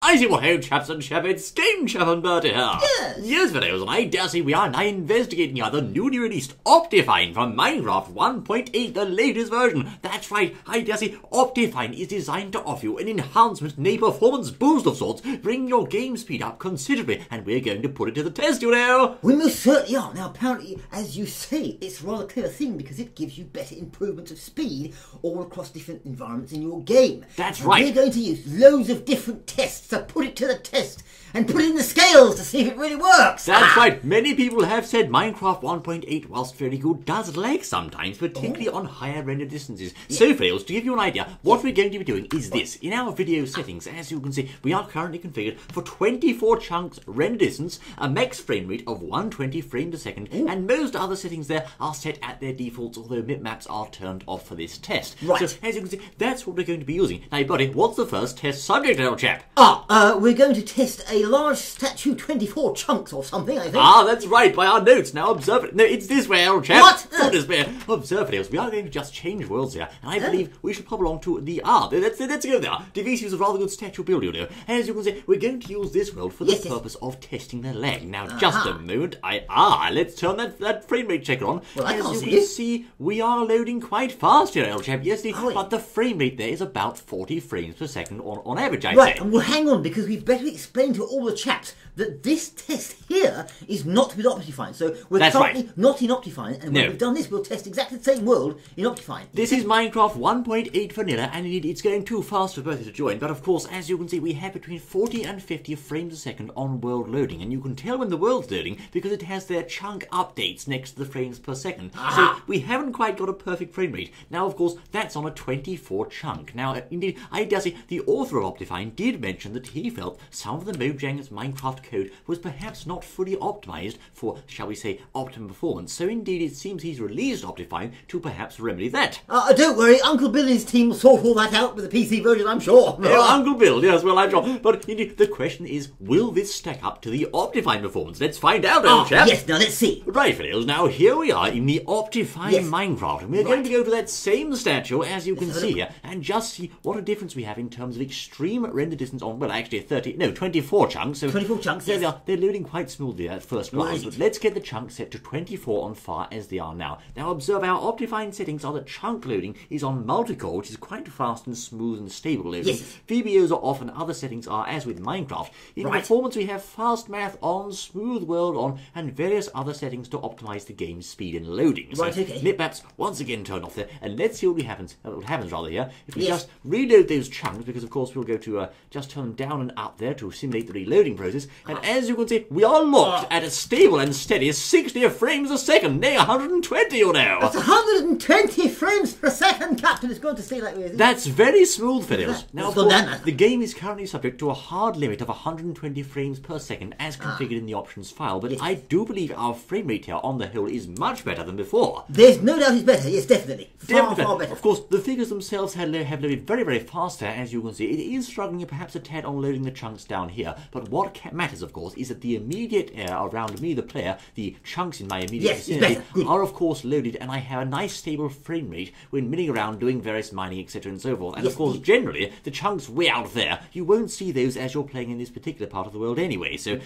I see what ho, chaps and shepherds, Game Chap and Bertie here. Yes, fellows, and I dare say we are now investigating the newly released Optifine from Minecraft 1.8, the latest version. That's right, I dare say Optifine is designed to offer you an enhancement and a performance boost of sorts, bringing your game speed up considerably, and we're going to put it to the test, you know. We most certainly are. Now, apparently, as you say, it's a rather clever thing because it gives you better improvements of speed all across different environments in your game. That's right. We're going to use loads of different tests to put it to the test and put it in the scales to see if it really works. That's right. Many people have said Minecraft 1.8, whilst very good, does lag sometimes, particularly on higher render distances. Yeah. So, fellows, to give you an idea, what we're going to be doing is this. In our video settings, as you can see, we are currently configured for 24 chunks render distance, a max frame rate of 120 frames a second, and most other settings there are set at their defaults, although bitmaps are turned off for this test. Right. So, as you can see, that's what we're going to be using. Now, buddy, what's the first test subject, little chap? We're going to test a large statue 24 chunks or something, I think. That's right, by our notes. Now observe it. No, it's this way, old chap. What? Observe it, we are going to just change worlds here, and I believe we should pop along to the let's go there. Devisi is a rather good statue build, you know. As you can see, we're going to use this world for the purpose of testing the lag. Now, just a moment. Let's turn that frame rate checker on. Well, as you can see, we are loading quite fast here, old chap. Yes, but the frame rate there is about 40 frames per second on average, I'd say. Right, and well, hang on, because we've better explain to all the chaps that this test here is not with Optifine. So we're currently not in Optifine, and when we've done this, we'll test exactly the same world in Optifine. This is Minecraft 1.8 vanilla, and indeed it's going too fast for Bertie to join. But of course, as you can see, we have between 40 and 50 frames a second on world loading, and you can tell when the world's loading because it has their chunk updates next to the frames per second. So we haven't quite got a perfect frame rate. Now, of course, that's on a 24 chunk. Now, indeed, I dare say the author of Optifine did mention that he felt some of the Mojang's Minecraft code was perhaps not fully optimized for, shall we say, optimum performance. So indeed, it seems he's released Optifine to perhaps remedy that. Don't worry, Uncle Bill and his team will sort all that out with the PC version, I'm sure. Uncle Bill, yes, well, I'm sure. But indeed, the question is, will this stack up to the Optifine performance? Let's find out, old chap. Yes, now let's see. Right, fellows, now here we are in the Optifine Minecraft, and we're going to go to that same statue, as you can see here, and just see what a difference we have in terms of extreme render distance on, well, actually 24 chunks. So 24 chunks, there they are. They're loading quite smoothly at first glance, but let's get the chunks set to 24 on far as they are now. Now observe our Optifine settings are that chunk loading is on multi-core, which is quite fast and smooth and stable loading. VBOs are off and other settings are as with Minecraft. In performance we have fast math on, smooth world on, and various other settings to optimize the game's speed and loading. So bitmaps once again turned off there, and let's see what happens here if we just reload those chunks, because of course we'll go to just turn them down and up there to simulate the reloading process, and as you can see, we are locked at a stable and steady 60 frames a second, nay 120 or now. That's 120 frames per second, Captain. It's going to stay that way, isn't it? That's very smooth, fellows. Now, of course, the game is currently subject to a hard limit of 120 frames per second as configured in the options file, but I do believe our frame rate here on the whole is much better than before. There's no doubt it's better, yes, definitely. Far better. Of course, the figures themselves have loaded very, very fast there, as you can see. It is struggling perhaps a tad on loading the chunks down here, but what matters, of course, is that the immediate area around me, the player, the chunks in my immediate vicinity, are of course loaded, and I have a nice stable frame rate when milling around doing various mining, etc. and so forth. And of course, generally, the chunks way out there, you won't see those as you're playing in this particular part of the world anyway. So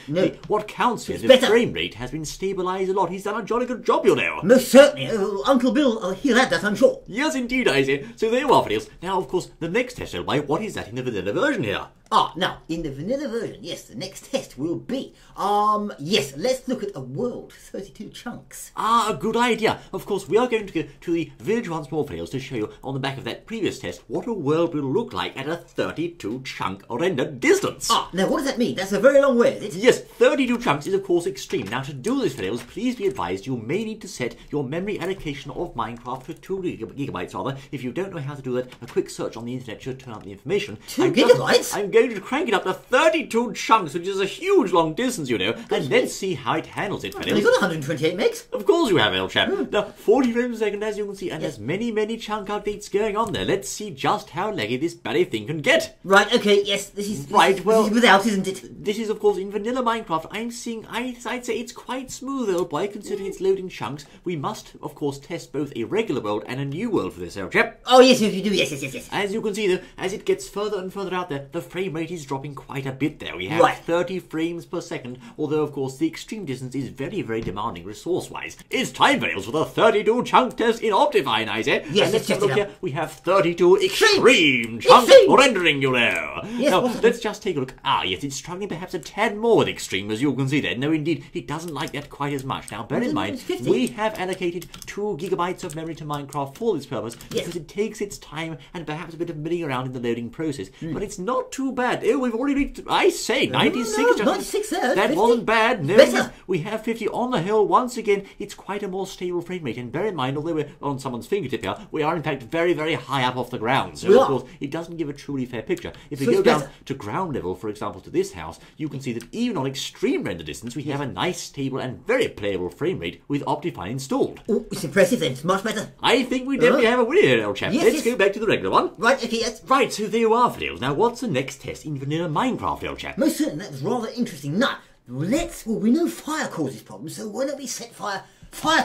what counts here, the frame rate has been stabilised a lot. He's done a jolly good job, you know. Most certainly. Uncle Bill, he'll add that, I'm sure. Yes, indeed, I say. So there you are, fellows. Now, of course, the next test, what is that in the vanilla version here? Now, in the vanilla version, yes, the next test will be, let's look at a world, 32 chunks. A good idea. Of course, we are going to go to the village once more, fellows, to show you on the back of that previous test what a world will look like at a 32 chunk render distance. Now what does that mean? That's a very long way, is it? Yes, 32 chunks is of course extreme. Now to do this, fellows, please be advised you may need to set your memory allocation of Minecraft to 2 gigabytes rather. If you don't know how to do that, a quick search on the internet should turn up the information. 2 gigabytes? I'm going to crank it up to 32 chunks, which is a huge long distance, you know, and let's see how it handles it, fellows. You've got 128 megs. Of course you have, old chap. Now, 40 frames a second, as you can see, and there's many, many chunk updates going on there. Let's see just how laggy this bloody thing can get. Right, okay, yes, this is without, isn't it? This is, of course, in vanilla Minecraft. I'd say it's quite smooth, old boy, considering it's loading chunks. We must, of course, test both a regular world and a new world for this, old chap. Oh, yes, you do, yes. As you can see, though, as it gets further and further out there, the frame frame rate is dropping quite a bit there. We have 30 frames per second, although of course the extreme distance is very, very demanding resource-wise. It's time, Vales, for the 32 chunk test in Optifine, I say. Yes, and let's have a look here. We have 32 extreme chunk rendering, you know. Yes, now, let's just take a look. Ah, yes, it's struggling perhaps a tad more with extreme, as you can see there. No, indeed, it doesn't like that quite as much. Now, bear in mind, we have allocated 2 gigabytes of memory to Minecraft for this purpose, because it takes its time and perhaps a bit of milling around in the loading process. But it's not too bad. Oh, we've already reached, I say, 96. 96 there. That 50? wasn't bad. No, Better. We have 50 on the hill. Once again, it's quite a more stable frame rate. And bear in mind, although we're on someone's fingertip here, we are in fact very, very high up off the ground. So, of course, it doesn't give a truly fair picture. If we go down to ground level, for example, to this house, you can see that even on extreme render distance, we have a nice, stable, and very playable frame rate with Optifine installed. Oh, it's impressive then. It's much better. I think we definitely have a winner here, old chap. Let's go back to the regular one. Right, okay, yes. Right, so there you are, Fidels. Now, what's the next test in vanilla Minecraft, old chap? Most certainly, that was rather interesting. Now, we know fire causes problems, so why don't we set fire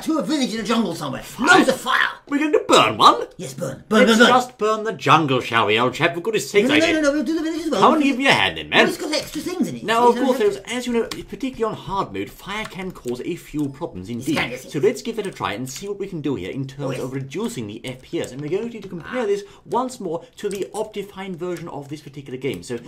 to a village in a jungle somewhere? Loads of fire! We're going to burn one? Yes, burn. Let's just burn the jungle, shall we, old chap? For goodness sake, No, we'll do the village as well. Come on, give me a hand then, man. Well, it's got extra things in it. Now, of course, as you know, particularly on hard mode, fire can cause a few problems indeed. So let's give it a try and see what we can do here in terms of reducing the FPS. And we're going to need to compare this once more to the Optifine version of this particular game. So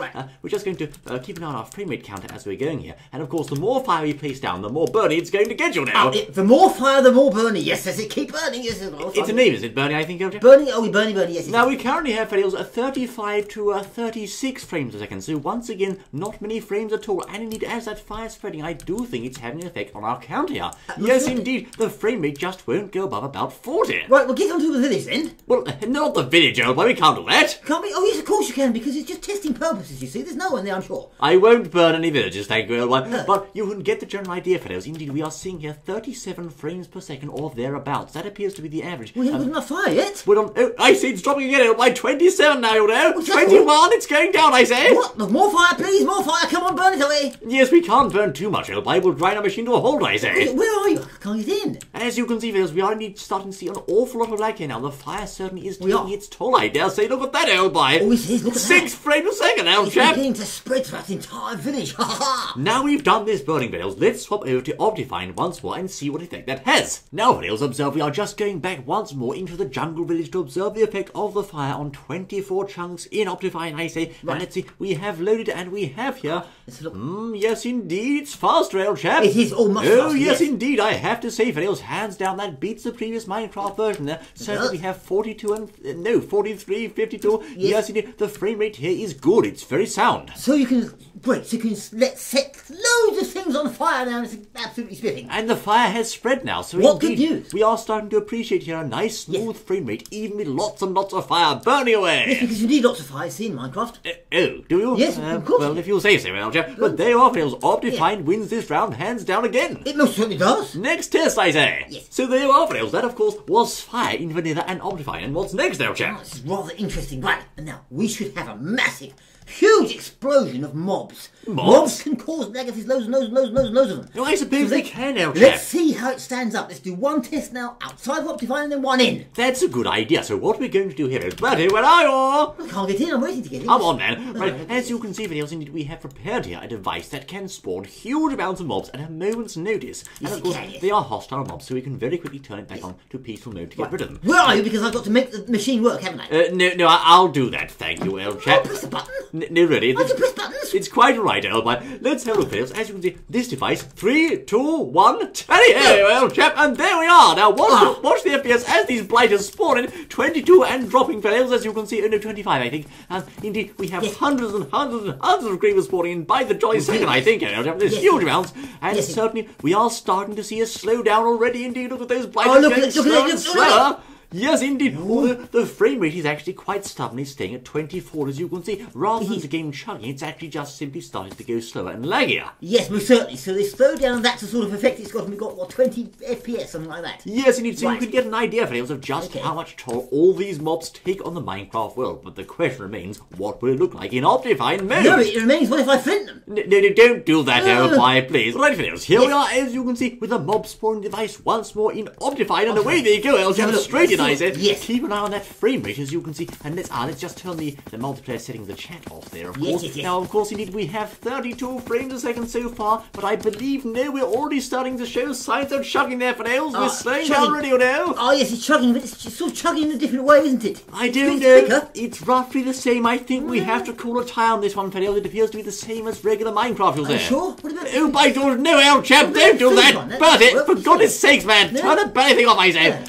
we're just going to keep an eye on our frame rate counter as we're going here. And of course, the more fire we place down, the more burning it's going to get you now. The more fire, the more burning. Yes, it keep burning. Yes, it's a name, is it, Bernie, I think, OJ? Burning, burning, yes. Now, we currently have, Fidels, a 35 to 36 frames a second. So once again, not many frames at all. And indeed, as that fire's spreading, I do think it's having an effect on our count here. Yes, indeed, the frame rate just won't go above about 40. Right, we'll get onto the village then. Well, not the village, old boy, we can't do that. Can't we? Oh, yes, of course you can, because it's just testing purposes, you see. There's no one there, I'm sure. I won't burn any villages, thank you, old boy. But you can get the general idea, Fidels. Indeed, we are seeing here 37 frames per second or thereabouts. That appears to be the average. We haven't got enough fire yet. We're on, I see it's dropping again, by 27 now, you know. 21, it's going down, I say. What? More fire, please, more fire. Come on, burn it away. Yes, we can't burn too much, old boy. We'll grind our machine to a halt, I say. Where are you? I can't get in. As you can see, Vales, we are indeed starting to see an awful lot of lag here now. The fire certainly is taking its toll, I dare say. Look at that, old boy. Oh, it is. Look at that. 6 frames a second, old chap. It's beginning to spread throughout the entire village. Ha ha. Now we've done this burning, Vales, let's swap over to Optifine once more and see what effect that has. Now, Vales, observe, we are just going back once more into the jungle village to observe the effect of the fire on 24 chunks in Optifine, I say. Right. And let's see, we have loaded and we have here. Yes, indeed, it's faster, old chap. It is almost faster. Oh, yes, indeed, I have to say, Vales, hands down, that beats the previous Minecraft version there. Certainly we have 42 and, 43, 52. Yes, indeed, the frame rate here is good. It's very sound. So you can, so you can set loads of things on fire now, and it's absolutely spiffing. And the fire has spread now, so what good news? We are starting to appreciate here a nice, smooth frame rate, even with lots and lots of fire burning away. Yes, because you need lots of fire, see, in Minecraft. Oh, do you? Yes, of course. Well, if you say so, Elger. But there you are, Phils. Optifine wins this round hands down again. It most certainly does. Next test, I say. Yes. So there you are, Phils. That, of course, was fire in vanilla and Optifine. And what's next, Elger? Oh, this is rather interesting. Right, and now we should have a massive, huge explosion of mobs. Mobs can cause negatives, loads and loads of them. No, I suppose they can, Elger. Let's see how it stands up. Let's do one test now outside of Optifine and then one in. That's a good idea. So what we're going to do here is, Bertie, where are you? I can't get in. I'm waiting to get in. Come on, man. Right, as you can see, videos, indeed, we have prepared here a device that can spawn huge amounts of mobs at a moment's notice. Yes, and of course, they are hostile mobs, so we can very quickly turn it back on to peaceful mode to get rid of them. Where are you? Because I've got to make the machine work, haven't I? No, I'll do that. Thank you, old chap. I'll press the button. No, really. I can press buttons. It's quite all right, old boy. Let's have a look, Phils. As you can see, this device, 3, 2, 1, 20. Hey, old chap, and there we are. Now, watch the FPS as these blighters spawn in 22 and dropping, Phils, as you can see. Oh, no, 25, I think. And indeed, we have hundreds and hundreds and hundreds of creepers spawning in by the jolly second, I think. There's huge amounts. And certainly, we are starting to see a slowdown already, indeed. Look at those blighters getting slower and slower. Yes, indeed. Although the frame rate is actually quite stubbornly staying at 24, as you can see. Rather than the game chugging, it's actually just simply starting to go slower and laggier. Yes, most certainly. So this slowdown, that's the sort of effect it's got, and we've got, what, 20 FPS, something like that? Yes, indeed. So you can get an idea, Phils, of just how much toll all these mobs take on the Minecraft world. But the question remains, what will it look like in Optifine mode? No, it remains, what if I flint them? No, don't do that, boy, please. Right, Phils, here we are, as you can see, with the mob spawning device once more in Optifine, and away they go, I'll jump straight in question, I said. Yes. Keep an eye on that frame rate, as you can see. And let's just turn the multiplayer setting of the chat off there, of course. Yes. Now, of course, indeed, we have 32 frames a second so far, but I believe now we're already starting to show signs of chugging there, Fidels. We're slowing down already, you know. Oh, yes, it's chugging, but it's sort of chugging in a different way, isn't it? I don't know. Quicker. It's roughly the same. I think we have to call a tie on this one, Fidels. It appears to be the same as regular Minecraft, you'll there. Sure? What about Oh, by George, no, old chap, don't do that. Bertie, for goodness sakes, man, turn the bloody thing off, I say. Yeah.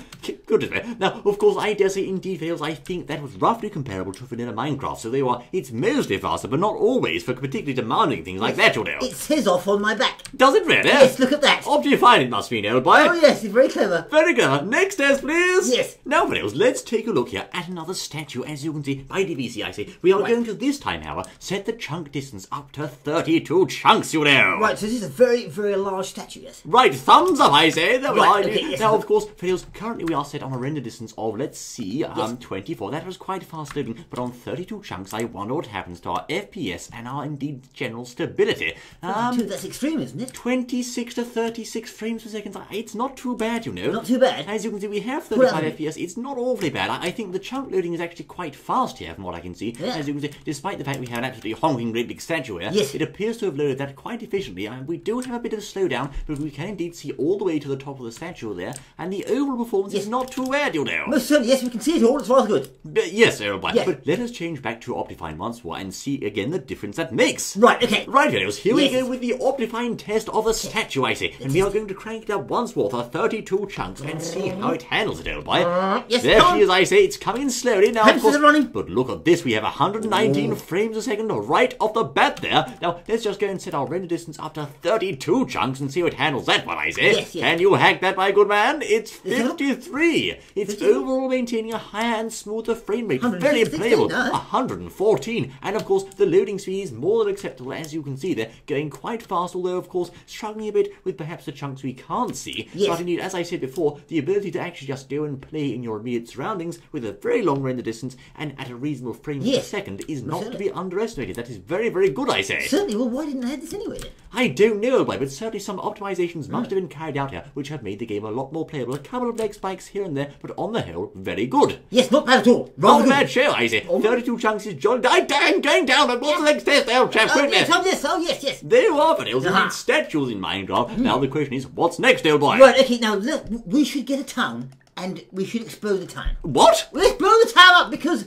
Goodness me. Now, of course, I dare say, indeed, Fails, I think that was roughly comparable to vanilla Minecraft. So there you are. It's mostly faster, but not always for particularly demanding things like that, you know. It says off on my back. Does it really? Yes, look at that. Optifine it must be, old boy. Oh, yes, it's very clever. Very clever. Next test, please. Yes. Now, Fails, let's take a look here at another statue. As you can see, by DVC, I say, we are going to this time, however, set the chunk distance up to 32 chunks, you know. Right, so this is a very, very large statue, yes. Right, thumbs up, I say. There we are. Okay, yes, now, of course, Fails, currently we are set on a render distance of, let's see, 24. That was quite fast loading, but on 32 chunks, I wonder what happens to our FPS and our, indeed, general stability. That's extreme, isn't it? 26 to 36 frames per second. It's not too bad, you know. Not too bad. As you can see, we have 35 FPS. It's not awfully bad. I think the chunk loading is actually quite fast here, from what I can see. Yeah. As you can see, despite the fact we have an absolutely honking great big statue here, it appears to have loaded that quite efficiently. We do have a bit of a slowdown, but we can indeed see all the way to the top of the statue there, and the overall performance is not too bad, you know. Most certainly, yes, we can see it all. It's rather good. Yes, everybody. But let us change back to Optifine once more and see again the difference that makes. Right, okay. Right, videos. Here we go with the Optifine test of the statue, I say. And we are going to crank it up once more for 32 chunks and see how it handles it, old boy. Yes, there she is, I say. It's coming in slowly now, of course. Running. But look at this. We have 119 frames a second right off the bat there. Now, let's just go and set our render distance up to 32 chunks and see how it handles that one, I say. Yes. Can you hack that, my good man? It's 53. It's overall maintaining a higher and smoother frame rate. Very playable. 114. And of course, the loading speed is more than acceptable, as you can see there. Going quite fast, although of course, struggling a bit with perhaps the chunks we can't see. Yes. But indeed, as I said before, the ability to actually just go and play in your immediate surroundings with a very long render distance and at a reasonable frame per second is not to be underestimated. That is very, very good, I say. Certainly. Well, why didn't I have this anyway then? I don't know, but certainly some optimizations must have been carried out here, which have made the game a lot more playable. A couple of leg spikes here and there, but on the whole, very good. Yes, not bad at all. Not a bad show, I say. 32 chunks is jolly. I'm going down. What's the next test, old chap? Yes. There you are, Vanils. Need statues in Minecraft. Now the question is, what's next, old boy? Right, okay, now look, we should get a town and we should explode the town. What? Let's blow the town up because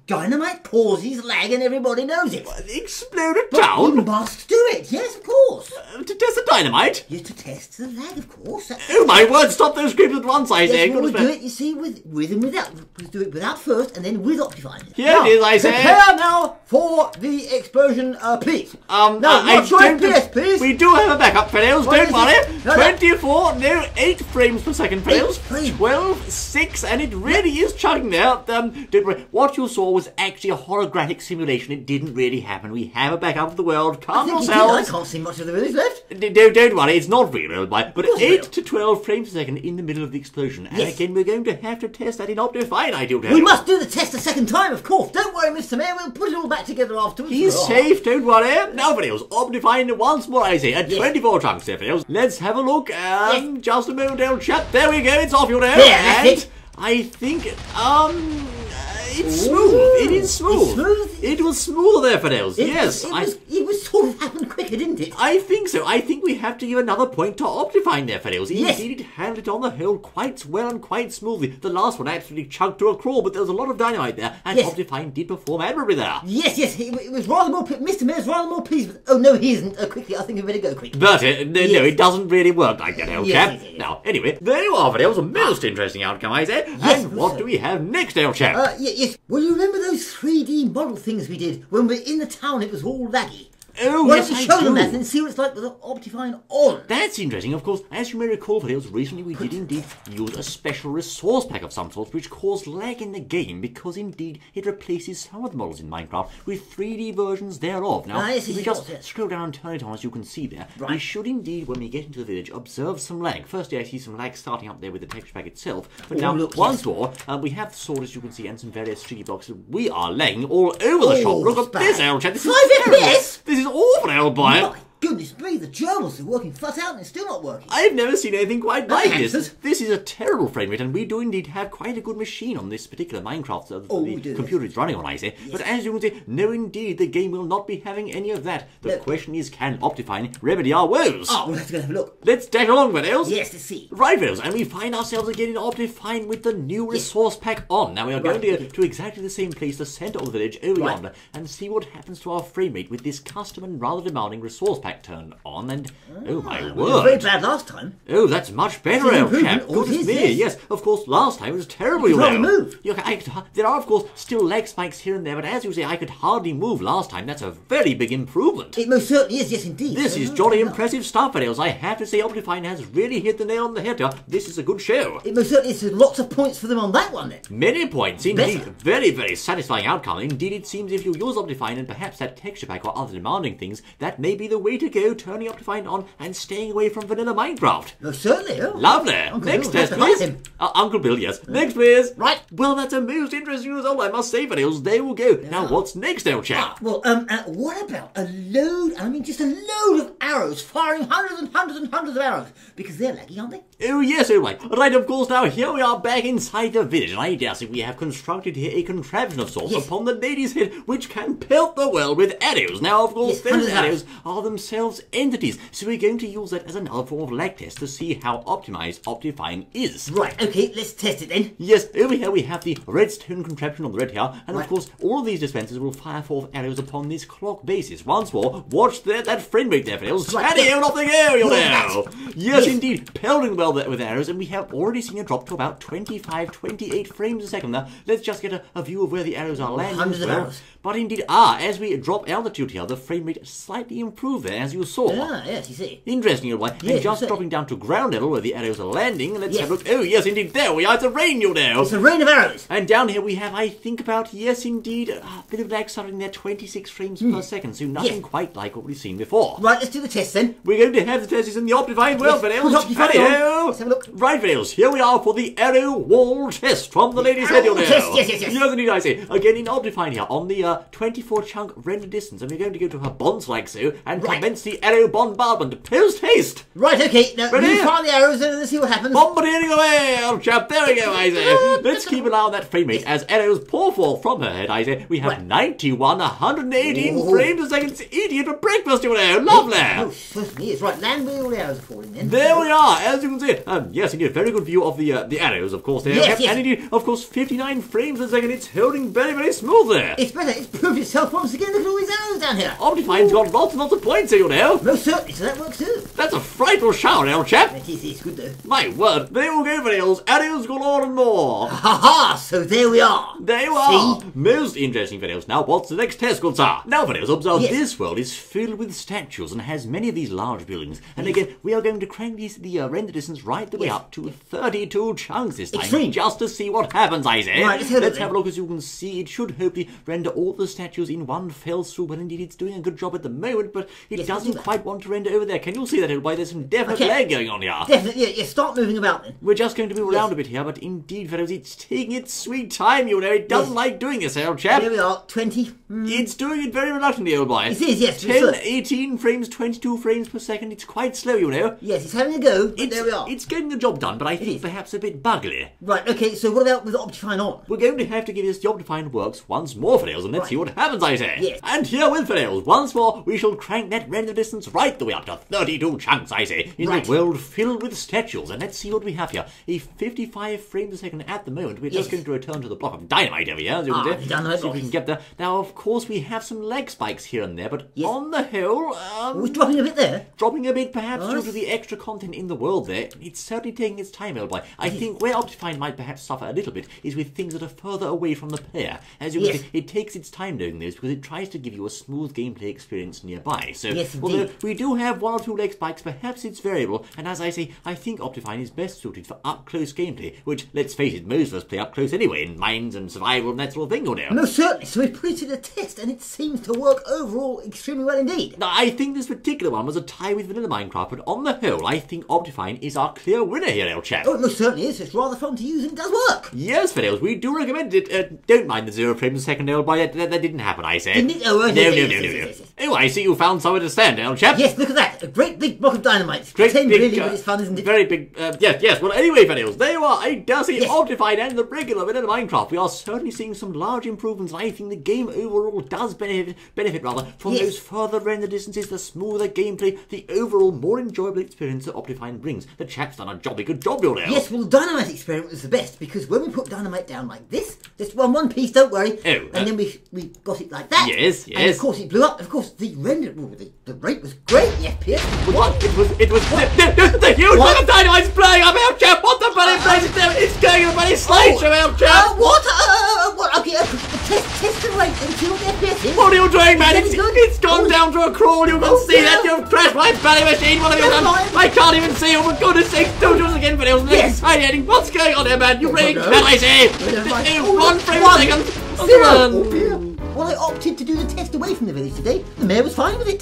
dynamite causes lag and everybody knows it. Explode a town? We must do it, yes, of course. To test the dynamite? Yes, to test the lag, of course. Oh my word, stop those scripts at once, I say. Yes, we'll do it, you see, with and without. We'll do it without first and then with Optifine. Here it is, I say. Prepare now for the explosion, please. No, what's your FPS, please? We do have a backup, Fidels, don't worry. 24, no, 8 frames per second, Fidels. 12, 6, and it really is chugging there. Don't worry, what you saw was actually a holographic simulation. It didn't really happen. We have a backup of the world. Calm yourselves. I can't see much of the village left. Don't worry, it's not real, but 8 to 12 frames per second in the middle of the explosion. And again, we're going to have to test that in Optifine, I do tell you. We must do the test a second time, of course. Don't worry, Mr. Mayor, we'll put it all back together afterwards. He's safe, don't worry. Now, Fidels, Optifine once more, I say, at 24 chunks there, Fidels. Let's have a look. Just a moment, old chap. There we go, it's off, you know. That's it. I think, it's smooth. It is smooth. It was smooth there, Fidels. Yes. It was sort of happened quicker, didn't it? I think so. I think we have to give another point to Optifine there, Fidels. Indeed, it handled it on the whole quite well and quite smoothly. The last one actually chugged to a crawl, but there was a lot of dynamite there, and Optifine did perform admirably there. Yes. It was rather more. Mr. Mayor's rather more pleased with. Oh no, he isn't. Quickly, I think we better go quickly. But no, it doesn't really work like that, old chap. Now, anyway, there you are, Fidels. A most interesting outcome, I say. And what do we have next, old chap? Yes. Well, you remember those 3D model things we did when we were in the town? It was all laggy. Oh, well, yes, I show do. them that and see what it's like with Optifine on. That's interesting. Of course, as you may recall, Fidels, recently we did indeed use a special resource pack of some sort which caused lag in the game because indeed it replaces some of the models in Minecraft with 3D versions thereof. Now, if we just scroll down and turn it on, as you can see there, we should indeed, when we get into the village, observe some lag. Firstly, I see some lag starting up there with the texture pack itself. But now, once more, we have the sword, as you can see, and some various 3D blocks. We are lagging all over the shop. Look at this, old chap. This is terrible. This is awful, old boy. My goodness, disbelief. The Germans are working flat out and it's still not working. I've never seen anything quite like That's this. This is a terrible frame rate, and we do indeed have quite a good machine on this particular Minecraft the computer is running on, I say. Yes. But as you can see, no indeed, the game will not be having any of that. The question is, can Optifine remedy our woes? Oh, we'll have to go have a look. Let's dash along, Venails. Yes, let's see. Right, Venails, and we find ourselves again in Optifine with the new resource pack on. Now we are going to go to exactly the same place, the centre of the village over yonder, and see what happens to our frame rate with this custom and rather demanding resource pack turned on. And oh my word, it was very bad last time. Oh, that's much better, old chap. Goodness me, yes. Of course, last time it was terrible. You can't move. There are, of course, still leg spikes here and there, but as you say, I could hardly move last time. That's a very big improvement. It most certainly is, yes indeed. This is jolly impressive stuff, Venails. I have to say, Optifine has really hit the nail on the head here. This is a good show. It most certainly is. Lots of points for them on that one then. Many points, indeed. Very, very satisfying outcome. Indeed, it seems if you use Optifine and perhaps that texture pack or other demanding things, that may be the way to go, turning Optifine on and staying away from vanilla Minecraft. Most certainly. Lovely. Uncle Next Bill, test, please. Uncle Bill, yes. Next, please. Right. Well, that's a most interesting result, I must say, Venails. There we go. Now, what's next, old chap? What about a load, just a load of arrows, firing hundreds and hundreds and hundreds of arrows, because they're laggy, aren't they? Oh, yes, all right. Right, of course, now, here we are back inside the village, and I dare say we have constructed here a contraption of sorts upon the lady's head, which can pelt the world with arrows. Now, of course, those arrows are themselves entities, so we're going to use that as another form of lag test to see how optimized Optifine is. Right, okay, let's test it then. Yes, over here we have the redstone contraption on the red here, and of course, all of these dispensers will fire forth arrows upon this clock basis. Once more, watch that frame rate there, Venails. Steady out off the go, you know! Yes, indeed, pelting well with arrows, and we have already seen it drop to about 25, 28 frames a second now. Let's just get a view of where the arrows are landing. Hundreds of arrows. But indeed, as we drop altitude here, the frame rate slightly improved there, as you saw. Yes, you see. Interesting, old one. And just dropping down to ground level where the arrows are landing, let's have a look. Oh, yes, indeed, there we are. It's a rain, you know. It's a rain of arrows. And down here we have, I think, about, yes, indeed, a bit of lag starting there, 26 frames per second, so nothing quite like what we've seen before. Right, let's do the test then. We're going to have the tests in the Optifine world, Venails. Let's have a look. Right, Venails, here we are for the arrow wall test from the lady's head, you know. Yes. Yes, indeed, I say. Again, in Optifine here, on the 24-chunk render distance, and we're going to go to her bonds like so, and commence the arrow bombardment post-haste. Right, okay, now you fire the arrows and let's see what happens. Bombardiering away, old chap, there we go, I say. Let's keep an eye on that frame rate as arrows pour forth from her head, I say. We have 91, 118 frames a second, eating it for breakfast, you know. Lovely. Oh, certainly is. Right, land where all the arrows are falling then. There we are, as you can see. Yes, indeed, very good view of the arrows, of course, there. Yes. And indeed, of course, 59 frames a second. It's holding very, very smooth there. It's better. It's proved itself once again. Look at all these arrows down here. Optifine's got lots and lots of points here, you know. Most certainly, so that works too. That's a frightful shower, old chap. It's good though. My word, there you go, Venails. Arrows galore and more. Ha! So there we are. There you are. Most interesting, Venails. Now, what's the next test, good sir? Now, Venails, observe this world is filled with statues and has many of these large buildings. And again, we are going to crank the render distance right the way up to 32 chunks this time, just to see what happens, I say. Right, let's have a look. As you can see, it should hopefully render all the statues in one fell swoop, and indeed it's doing a good job at the moment, but it doesn't quite want to render over there. Can you see that, everybody? There's some definite lag going on here. Definitely, start moving about then. We're just going to move around a bit here, but indeed, fellows, it's taking its sweet time, you know. It doesn't like doing this, old chap. There we are, 20. It's doing it very reluctantly, old boy. It is, yes. 10, 18 frames, 22 frames per second. It's quite slow, you know. Yes, it's having a go, but there we are. It's getting the job done, but I think perhaps a bit buggly. Right, okay, so what about with Optifine on? We're going to have to give this the Optifine works once more, Venails, and let's see what happens, I say. Yes. And here with Venails, once more, we shall crank that render distance right the way up to 32 chunks, I say, in a world filled with statues. And let's see what we have here. A 55 frames a second at the moment. We're just going to return to the block of dynamite over here, as you can see. See if we can get there. Now, of course, we have some leg spikes here and there, but on the whole... We're dropping a bit there. Dropping a bit, perhaps, due to the extra content in the world there. It's certainly taking its time, old boy. I think where Optifine might perhaps suffer a little bit is with things that are further away from the player. As you can see, it takes its time doing this because it tries to give you a smooth gameplay experience nearby. So, although we do have one or two leg spikes, perhaps it's variable. And as I say, I think Optifine is best suited for up-close gameplay, which, let's face it, most of us play up close anyway, in mines and survival and that sort of thing, you know. No, certainly. So we put it to the test, and it seems to work overall extremely well indeed. Now, I think this particular one was a tie with Vanilla Minecraft, but on the whole, I think Optifine is our clear winner here, old chap. Oh, it most certainly is. It's rather fun to use, and it does work. Yes, Venails, we do recommend it. Don't mind the 0 frames a second, old boy. That didn't happen, I say. Didn't it? Oh, no. Oh, I see you found somewhere to stay. band, old chap. Yes, look at that. A great big block of dynamite. Great Pretend big, really, but it's fun, isn't it? Very big, yes. Well, anyway, Vanills, there you are. A Darcy, Yes. Optifine, and the regular vanilla Minecraft. We are certainly seeing some large improvements, and I think the game overall does benefit from Yes. those further render distances, the smoother gameplay, the overall more enjoyable experience that Optifine brings. The chap's done a jolly good job, you'll know. Yes, well, the dynamite experiment was the best, because when we put dynamite down like this, just one piece, don't worry, and then we got it like that. Yes. And of course it blew up. Of course the render, the rate was great. The FPS. What? It was the huge block of dynamite's blowing up, our chap. What the bloody place is there? It's going in a bloody slideshow, our chap. What? Okay, test the rate and see what the FPS is. What are you doing, man? Is that It's gone down to a crawl. You can see that. You've crashed my belly machine. What have you done? I can't even see you. For goodness sake, don't do this again, Vanills. Yes. What's going on here, man? You really can I see? One frame a second. Zero. Well, I opted to do the test away from the village today. The mayor was fine with it.